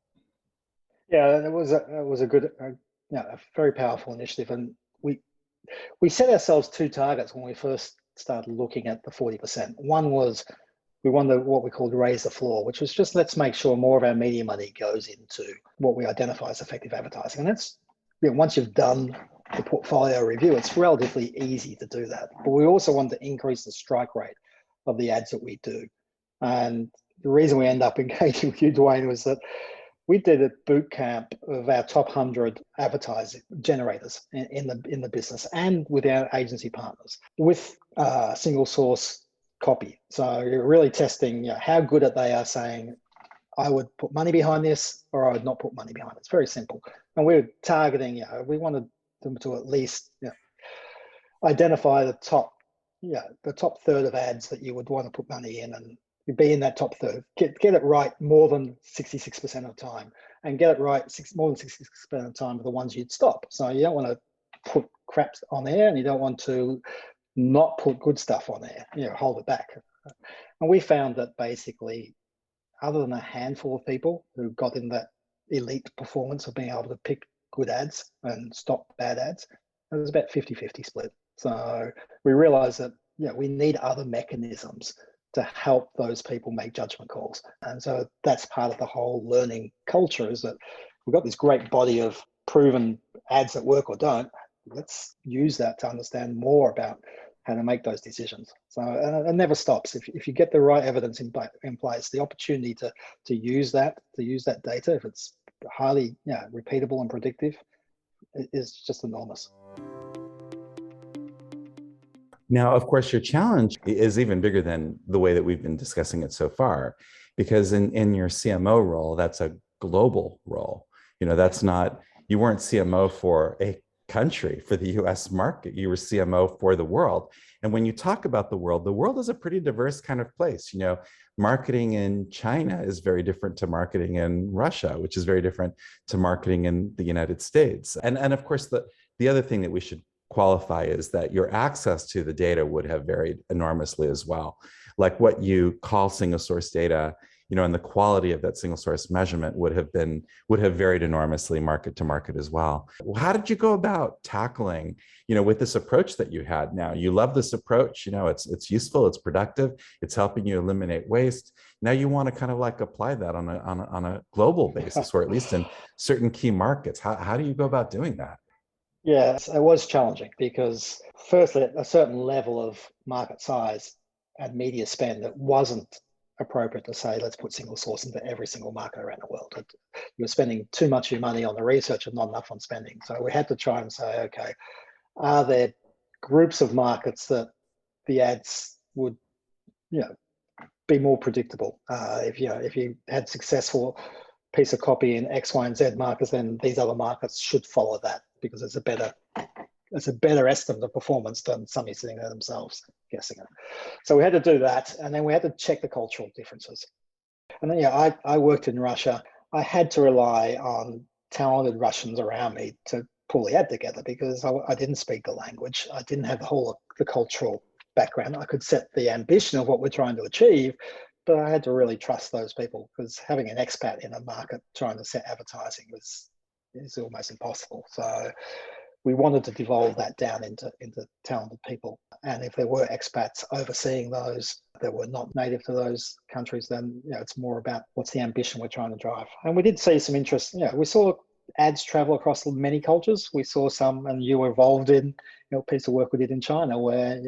Yeah, it was a good, a very powerful initiative, and we set ourselves two targets when we first started looking at the 40%. One was we wanted what we called raise the floor, which was just let's make sure more of our media money goes into what we identify as effective advertising. And that's, once you've done the portfolio review, it's relatively easy to do that. But we also want to increase the strike rate of the ads that we do. And the reason we end up engaging with you, Dwayne, was that we did a boot camp of our top 100 advertising generators in the business and with our agency partners with single source copy. So you're really testing how good at they are saying, I would put money behind this or I would not put money behind it. It's very simple. And we're targeting, we wanted them to at least identify the top third of ads that you would want to put money in and be in that top third. Get it right more than 66% of the time, and get it right more than 66% of the time of the ones you'd stop. So you don't want to put crap on there, and you don't want to not put good stuff on there. Hold it back. And we found that basically, other than a handful of people who got in that elite performance of being able to pick good ads and stop bad ads, it was about 50-50 split. So we realized that we need other mechanisms to help those people make judgment calls. And so that's part of the whole learning culture, is that we've got this great body of proven ads that work or don't. Let's use that to understand more about how to make those decisions. So it never stops. If you get the right evidence in place, the opportunity to use that data, if it's highly repeatable and predictive, is just enormous. Now, of course, your challenge is even bigger than the way that we've been discussing it so far, because in your CMO role, that's a global role. That's not, you weren't CMO for a country, for the US market, you were CMO for the world. And when you talk about the world is a pretty diverse kind of place. Marketing in China is very different to marketing in Russia, which is very different to marketing in the United States. And of course, the other thing that we should qualify is that your access to the data would have varied enormously as well. Like what you call single source data, and the quality of that single source measurement would have varied enormously market to market as well. How did you go about tackling, with this approach that you had now? You love this approach, it's useful, it's productive, it's helping you eliminate waste. Now you want to kind of like apply that on a global basis, or at least in certain key markets. How do you go about doing that? Yes, it was challenging because firstly, a certain level of market size and media spend that wasn't appropriate to say, let's put single source into every single market around the world. You were spending too much of your money on the research and not enough on spending. So we had to try and say, okay, are there groups of markets that the ads would, be more predictable? If you had successful piece of copy in X, Y, and Z markets, then these other markets should follow that because it's a better estimate of performance than somebody sitting there themselves guessing it. So we had to do that, and then we had to check the cultural differences. And then I worked in Russia. I had to rely on talented Russians around me to pull the ad together because I didn't speak the language. I didn't have the cultural background. I could set the ambition of what we're trying to achieve, but I had to really trust those people because having an expat in a market trying to set advertising is almost impossible. So we wanted to devolve that down into talented people. And if there were expats overseeing those that were not native to those countries, then it's more about what's the ambition we're trying to drive. And we did see some interest. We saw ads travel across many cultures. We saw some, and you were involved in a piece of work we did in China where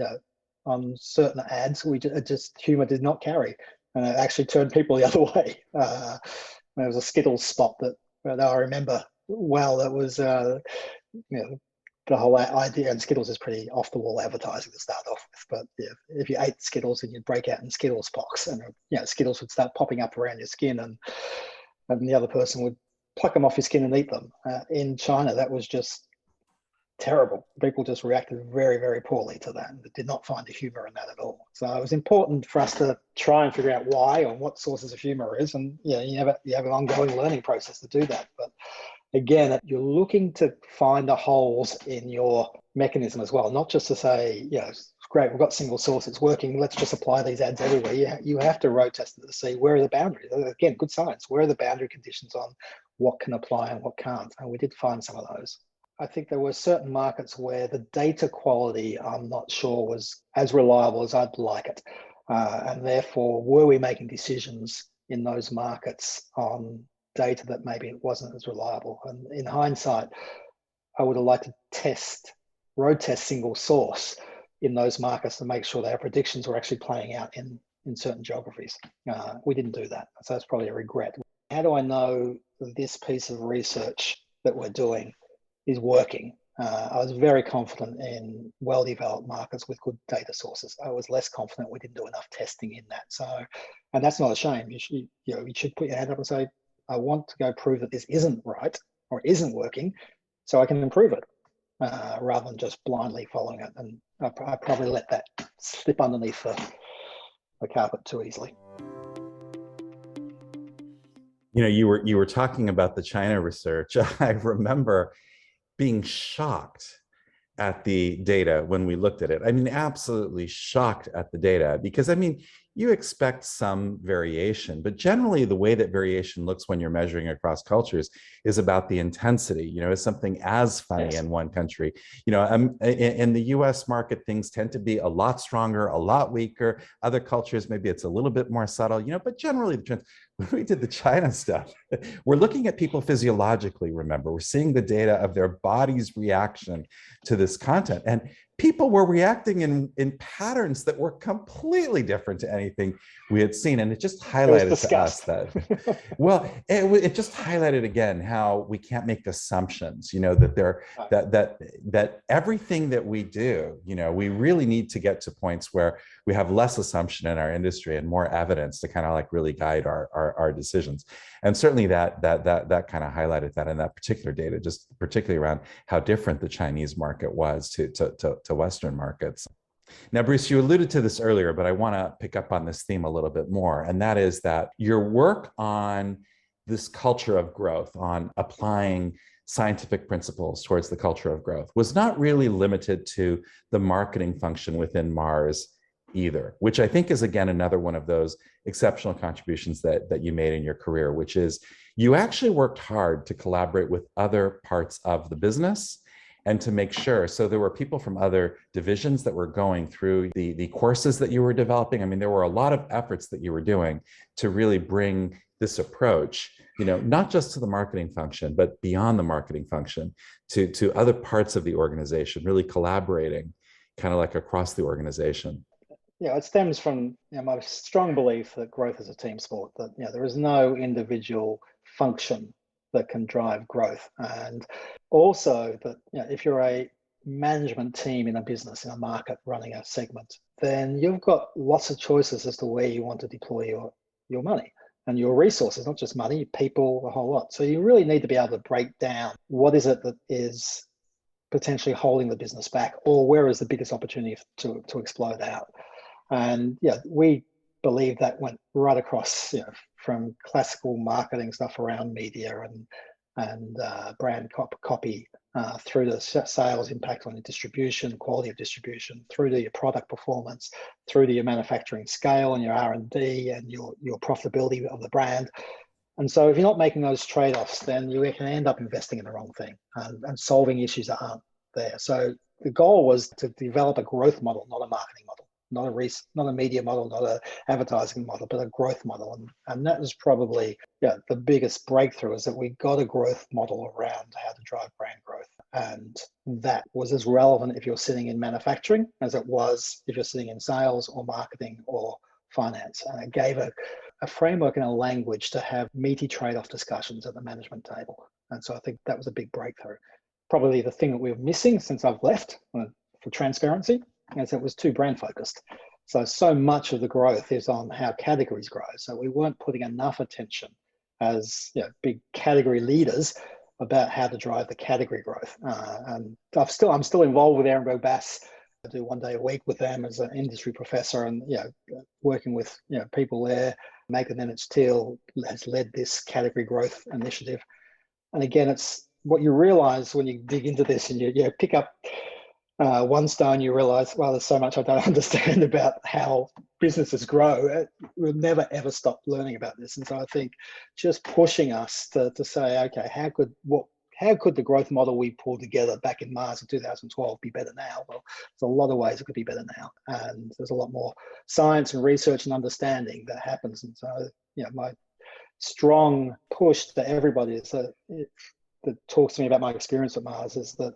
on certain ads just humor did not carry. And it actually turned people the other way. There was a Skittles spot that I remember well. That was, the whole idea, and Skittles is pretty off-the-wall advertising to start off with. But if you ate Skittles and you'd break out in Skittles pox, and Skittles would start popping up around your skin, and the other person would pluck them off your skin and eat them. In China, that was just terrible. People just reacted very, very poorly to that and did not find the humor in that at all. So it was important for us to try and figure out why or what sources of humor is. And you have an ongoing learning process to do that. But again, you're looking to find the holes in your mechanism as well, not just to say, it's great, we've got single source, it's working, let's just apply these ads everywhere. You have to road test it to see where are the boundaries. Again, good science, where are the boundary conditions on what can apply and what can't? And we did find some of those. I think there were certain markets where the data quality, I'm not sure, was as reliable as I'd like it. And therefore, were we making decisions in those markets on data that maybe it wasn't as reliable? And in hindsight, I would have liked to road test single source in those markets to make sure that our predictions were actually playing out in certain geographies. We didn't do that. So that's probably a regret. How do I know this piece of research that we're doing is working? I was very confident in well-developed markets with good data sources. I was less confident we didn't do enough testing in that. So, and that's not a shame. You should put your hand up and say, I want to go prove that this isn't right or isn't working so I can improve it, rather than just blindly following it. And I probably let that slip underneath the carpet too easily. You were talking about the China research. I remember being shocked at the data when we looked at it. I mean, absolutely shocked at the data, because you expect some variation, but generally the way that variation looks when you're measuring across cultures is about the intensity. Is something as funny in one country? In the US market, things tend to be a lot stronger, a lot weaker. Other cultures, maybe it's a little bit more subtle, but generally the trends. When we did the China stuff, we're looking at people physiologically, remember, we're seeing the data of their body's reaction to this content. And people were reacting in patterns that were completely different to anything we had seen. And it just highlighted to us that, well, it just highlighted again how we can't make assumptions, that everything that we do, we really need to get to points where we have less assumption in our industry and more evidence to kind of like really guide our decisions. And certainly that kind of highlighted that in that particular data, just particularly around how different the Chinese market was to Western markets. Now, Bruce, you alluded to this earlier, but I want to pick up on this theme a little bit more. And that is that your work on this culture of growth, on applying scientific principles towards the culture of growth, was not really limited to the marketing function within Mars either, which I think is, again, another one of those exceptional contributions that you made in your career, which is you actually worked hard to collaborate with other parts of the business and to make sure. So there were people from other divisions that were going through the courses that you were developing. There were a lot of efforts that you were doing to really bring this approach, not just to the marketing function, but beyond the marketing function to other parts of the organization, really collaborating kind of like across the organization. Yeah, it stems from my strong belief that growth is a team sport, that there is no individual function that can drive growth. And also that if you're a management team in a business, in a market running a segment, then you've got lots of choices as to where you want to deploy your money and your resources, not just money, people, a whole lot. So you really need to be able to break down what is it that is potentially holding the business back, or where is the biggest opportunity to explode out. And we believe that went right across, from classical marketing stuff around media and brand copy, through to sales impact on your distribution, quality of distribution, through to your product performance, through to your manufacturing scale and your R&D and your profitability of the brand. And so if you're not making those trade-offs, then you can end up investing in the wrong thing and solving issues that aren't there. So the goal was to develop a growth model, not a marketing model. Not a media model, not an advertising model, but a growth model. And that was probably the biggest breakthrough, is that we got a growth model around how to drive brand growth. And that was as relevant if you're sitting in manufacturing as it was if you're sitting in sales or marketing or finance. And it gave a framework and a language to have meaty trade-off discussions at the management table. And so I think that was a big breakthrough. Probably the thing that we were missing since I've left, for transparency, as it was too brand focused. So much of the growth is on how categories grow. So we weren't putting enough attention as big category leaders about how to drive the category growth. And I'm still involved with Aaron Bass. I do 1 day a week with them as an industry professor, and working with people there. Nathan Emmett Teal has led this category growth initiative. And again, it's what you realize when you dig into this and you pick up one stone, you realize, well, there's so much I don't understand about how businesses grow. We'll never ever stop learning about this. And so I think just pushing us to say, okay, how could the growth model we pulled together back in Mars in 2012 be better now? Well, there's a lot of ways it could be better now, and there's a lot more science and research and understanding that happens. And so, my strong push to everybody is that talks to me about my experience at Mars is that,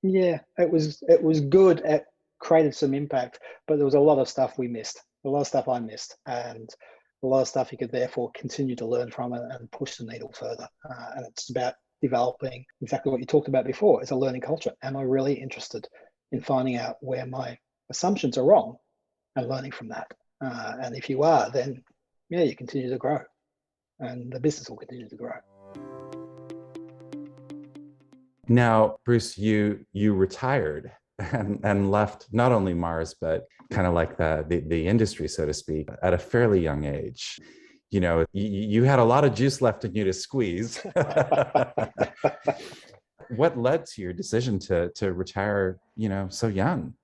it was good. It created some impact, but there was a lot of stuff we missed, a lot of stuff I missed, and a lot of stuff you could therefore continue to learn from and push the needle further. And it's about developing exactly what you talked about before. It's a learning culture. Am I really interested in finding out where my assumptions are wrong and learning from that? And if you are, then you continue to grow, and the business will continue to grow. Now, Bruce, you retired and left not only Mars, but kind of like the industry, so to speak, at a fairly young age. You had a lot of juice left in you to squeeze. What led to your decision to retire, so young?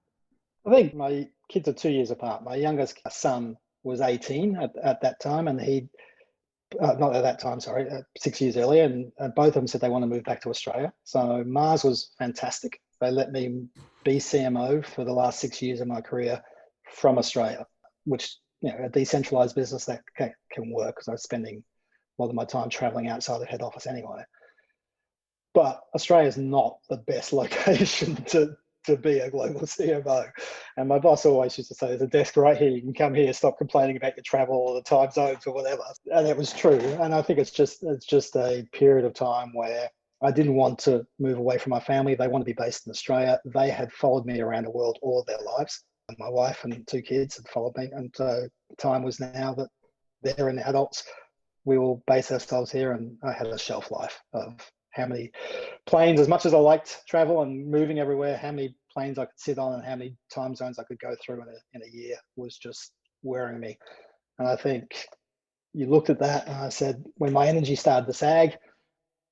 I think my kids are 2 years apart. My youngest son was 18 at that time, and he not at that time, sorry, 6 years earlier, and both of them said they want to move back to Australia. So Mars was fantastic. They let me be CMO for the last 6 years of my career from Australia, which, a decentralized business that can work, because I was spending a lot of my time traveling outside the head office anyway. But Australia is not the best location to be a global CMO. And my boss always used to say, there's a desk right here. You can come here, stop complaining about your travel or the time zones or whatever. And it was true. And I think it's just a period of time where I didn't want to move away from my family. They want to be based in Australia. They had followed me around the world all of their lives. And my wife and 2 kids had followed me. And so the time was now that they're in adults. We will base ourselves here. And I had a shelf life of how many planes, as much as I liked travel and moving everywhere, how many planes I could sit on and how many time zones I could go through in a year was just wearing me. And I think you looked at that and I said, when my energy started to sag,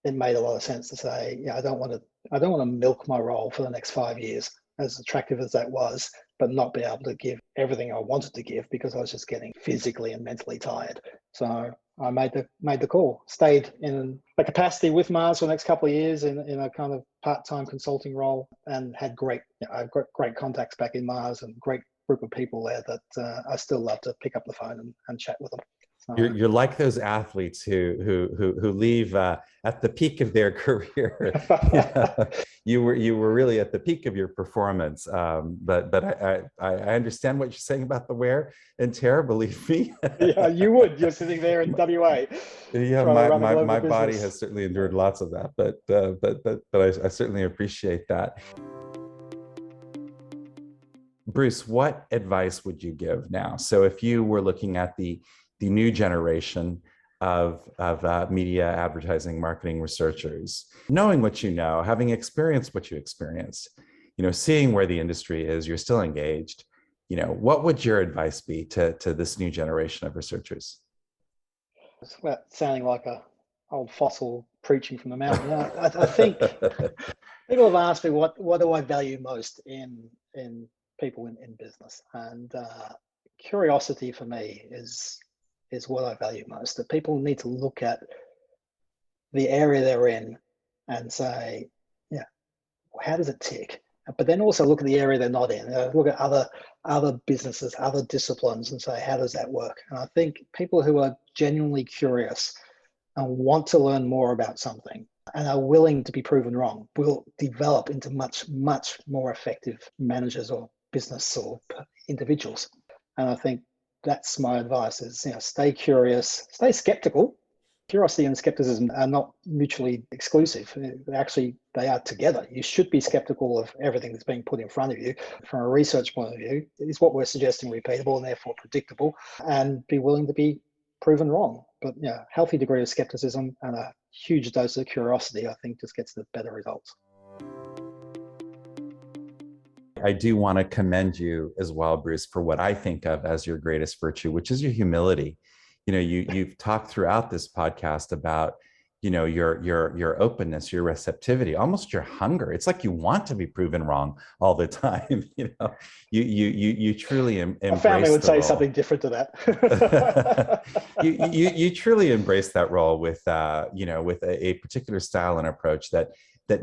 it made a lot of sense to say, I don't want to milk my role for the next 5 years, as attractive as that was, but not be able to give everything I wanted to give because I was just getting physically and mentally tired. So I made the call, stayed in a capacity with Mars for the next couple of years in a kind of part-time consulting role, and had great contacts back in Mars and great group of people there that I still love to pick up the phone and chat with them. So, you're like those athletes who leave at the peak of their career. You were really at the peak of your performance. But I understand what you're saying about the wear and tear. Believe me. Yeah, you would. You're sitting there in WA. Yeah, my body has certainly endured lots of that, but I certainly appreciate that. Bruce, what advice would you give now? So if you were looking at the new generation of media, advertising, marketing researchers, knowing what you know, having experienced what you experienced, seeing where the industry is, you're still engaged, what would your advice be to this new generation of researchers? It's sounding like a old fossil preaching from the mountain. I think people have asked me what do I value most in people in business, and curiosity for me is what I value most. That people need to look at the area they're in and say, how does it tick? But then also look at the area they're not in. Look at other businesses, other disciplines, and say, how does that work? And I think people who are genuinely curious and want to learn more about something and are willing to be proven wrong will develop into much, much more effective managers or business or individuals. And I think that's my advice is, stay curious, stay skeptical. Curiosity and skepticism are not mutually exclusive. Actually, they are together. You should be skeptical of everything that's being put in front of you. From a research point of view, is what we're suggesting repeatable and therefore predictable, and be willing to be proven wrong. But yeah, healthy degree of skepticism and a huge dose of curiosity, I think, just gets the better results. I do want to commend you as well, Bruce, for what I think of as your greatest virtue, which is your humility. You've talked throughout this podcast about, your openness, your receptivity, almost your hunger. It's like you want to be proven wrong all the time. You truly embrace. My family would say role. something different to that. you truly embrace that role with with a particular style and approach that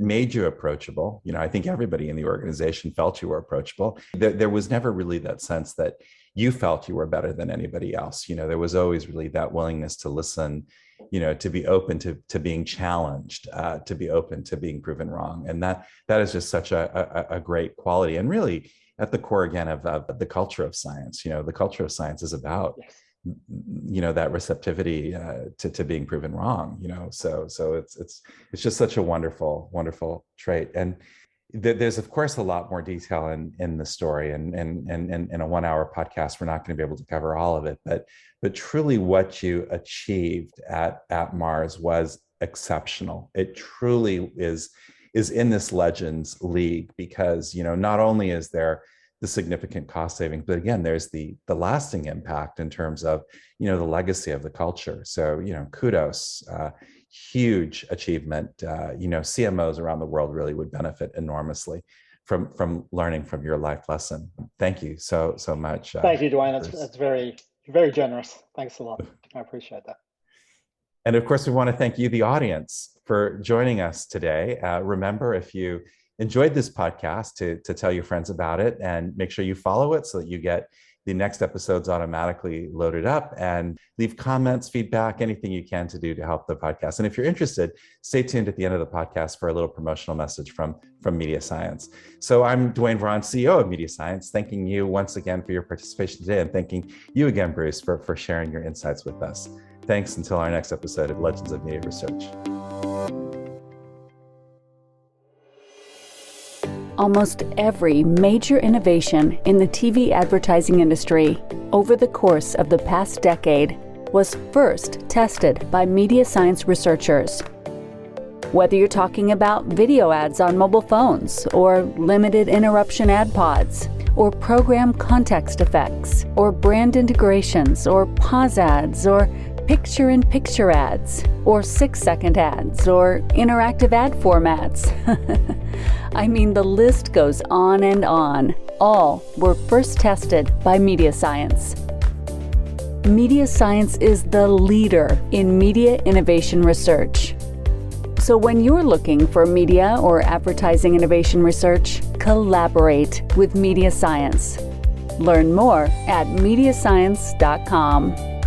made you approachable. I think everybody in the organization felt you were approachable. There was never really that sense that you felt you were better than anybody else. There was always really that willingness to listen, to be open to being challenged, to be open to being proven wrong. And that is just such a great quality, and really at the core again of the culture of science. The culture of science is about that receptivity to being proven wrong. So it's just such a wonderful trait. And there's of course a lot more detail in the story, and in a 1 hour podcast we're not going to be able to cover all of it, but truly what you achieved at Mars was exceptional. It truly is in this Legends League, because not only is there the significant cost savings, but again, there's the lasting impact in terms of the legacy of the culture. So kudos, huge achievement. CMOs around the world really would benefit enormously from learning from your life lesson. Thank you so much. Thank you, Dwayne. That's very, very generous. Thanks a lot. I appreciate that. And of course, we want to thank you, the audience, for joining us today. Remember, if you enjoyed this podcast, to tell your friends about it, and make sure you follow it so that you get the next episodes automatically loaded up, and leave comments, feedback, anything you can to do to help the podcast. And if you're interested, stay tuned at the end of the podcast for a little promotional message from Media Science. So I'm Dwayne Vaughan, CEO of Media Science, thanking you once again for your participation today, and thanking you again, Bruce, for sharing your insights with us. Thanks until our next episode of Legends of Media Research. Almost every major innovation in the TV advertising industry over the course of the past decade was first tested by media science researchers. Whether you're talking about video ads on mobile phones, or limited interruption ad pods, or program context effects, or brand integrations, or pause ads, or picture-in-picture ads, or 6-second ads, or interactive ad formats. I mean, the list goes on and on. All were first tested by Media Science. Media Science is the leader in media innovation research. So when you're looking for media or advertising innovation research, collaborate with Media Science. Learn more at mediascience.com.